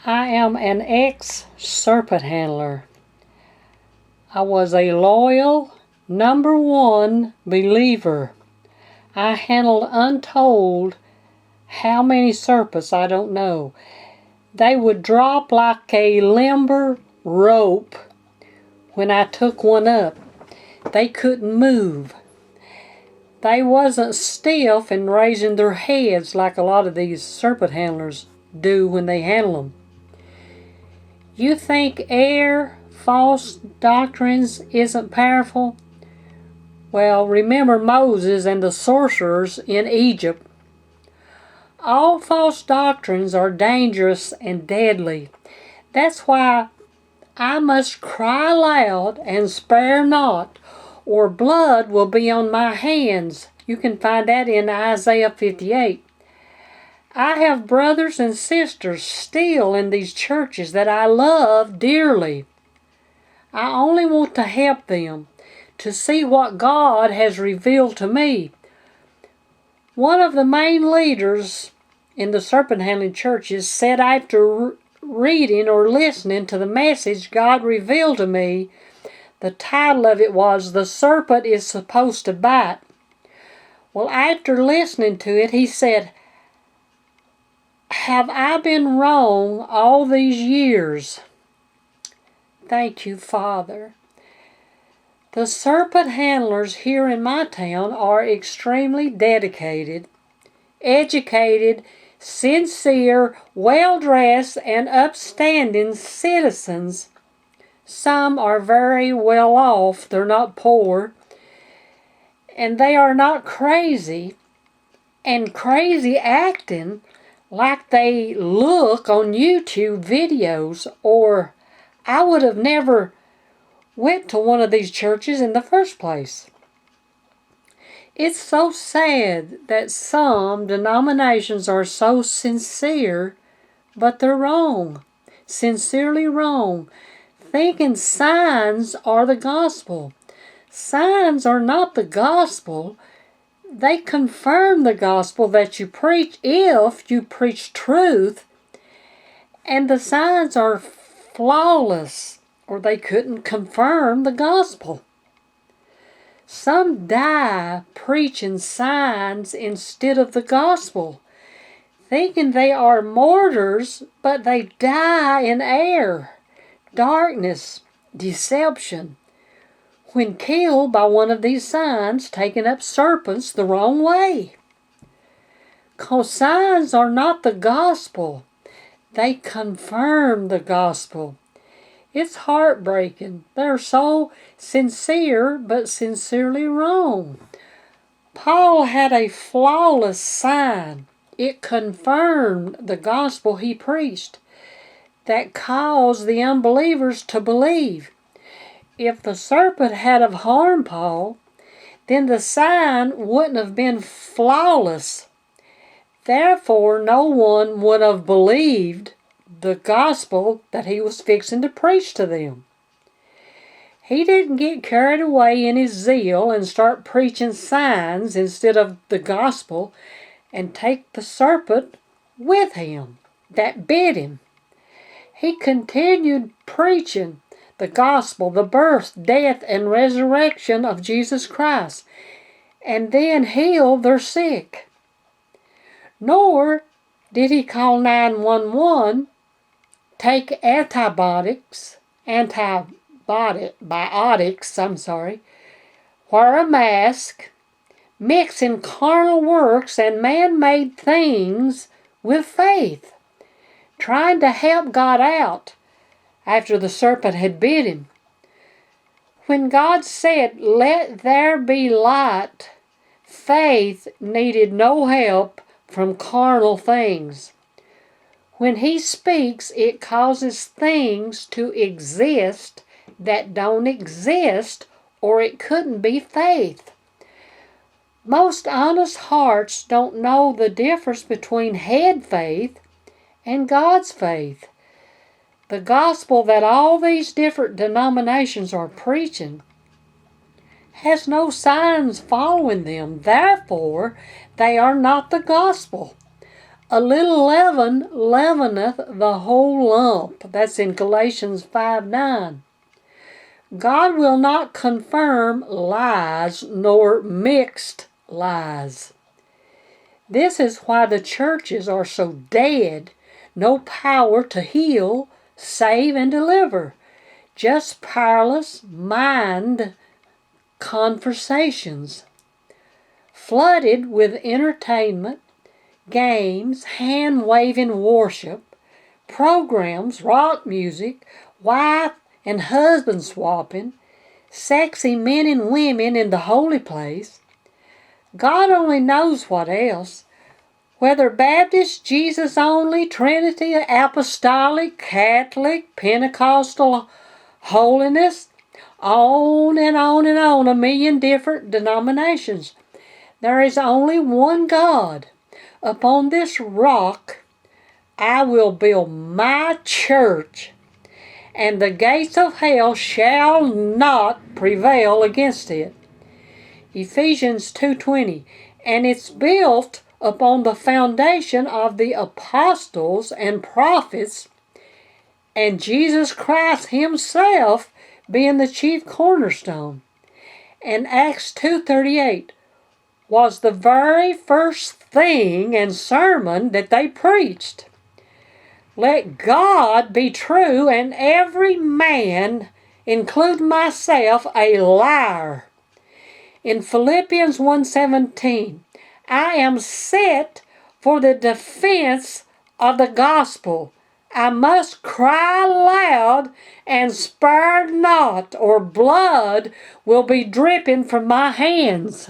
I am an ex-serpent handler. I was a loyal, #1 believer. I handled untold how many serpents, I don't know. They would drop like a limber rope when I took one up. They couldn't move. They wasn't stiff and raising their heads like a lot of these serpent handlers do when they handle them. You think false doctrines isn't powerful? Well, remember Moses and the sorcerers in Egypt. All false doctrines are dangerous and deadly. That's why I must cry loud and spare not, or blood will be on my hands. You can find that in Isaiah 58. I have brothers and sisters still in these churches that I love dearly. I only want to help them, to see what God has revealed to me. One of the main leaders in the serpent handling churches said after reading or listening to the message God revealed to me, the title of it was "The Serpent is Supposed to Bite." Well, after listening to it, he said, "Have I been wrong all these years?" Thank you, Father. The serpent handlers here in my town are extremely dedicated, educated, sincere, well-dressed, and upstanding citizens. Some are very well off. They're not poor. And they are not crazy and crazy acting like they look on YouTube videos, or I would have never went to one of these churches in the first place. It's so sad that some denominations are so sincere, but they're wrong, sincerely wrong, thinking signs are the gospel. Signs are not the gospel. They confirm the gospel that you preach if you preach truth, and the signs are flawless, or they couldn't confirm the gospel. Some die preaching signs instead of the gospel, thinking they are martyrs, but they die in error, darkness, deception, when killed by one of these signs, taking up serpents the wrong way. 'Cause signs are not the gospel. They confirm the gospel. It's heartbreaking. They're so sincere, but sincerely wrong. Paul had a flawless sign. It confirmed the gospel he preached that caused the unbelievers to believe. If the serpent had have harmed Paul, then the sign wouldn't have been flawless. Therefore, no one would have believed the gospel that he was fixing to preach to them. He didn't get carried away in his zeal and start preaching signs instead of the gospel and take the serpent with him that bit him. He continued preaching the gospel, the birth, death, and resurrection of Jesus Christ, and then healed their sick. Nor did he call 911, take antibiotics, wear a mask, mixing carnal works and man-made things with faith, trying to help God out after the serpent had bit him. When God said, "Let there be light," faith needed no help from carnal things. When he speaks, it causes things to exist that don't exist, or it couldn't be faith. Most honest hearts don't know the difference between head faith and God's faith. The gospel that all these different denominations are preaching has no signs following them. Therefore, they are not the gospel. A little leaven leaveneth the whole lump. That's in Galatians 5:9. God will not confirm lies nor mixed lies. This is why the churches are so dead. No power to heal, save, and deliver. Just powerless mind conversations. Flooded with entertainment, games, hand-waving worship, programs, rock music, wife and husband swapping, sexy men and women in the holy place. God only knows what else. Whether Baptist, Jesus only, Trinity, Apostolic, Catholic, Pentecostal, holiness, on and on and on, a million different denominations. There is only one God. Upon this rock I will build my church, and the gates of hell shall not prevail against it. Ephesians 2:20. And it's built upon the foundation of the apostles and prophets, and Jesus Christ himself being the chief cornerstone. And Acts 2:38 was the very first thing and sermon that they preached. Let God be true and every man, including myself, a liar. In Philippians 1:17, I am set for the defense of the gospel. I must cry loud and spare not, or blood will be dripping from my hands.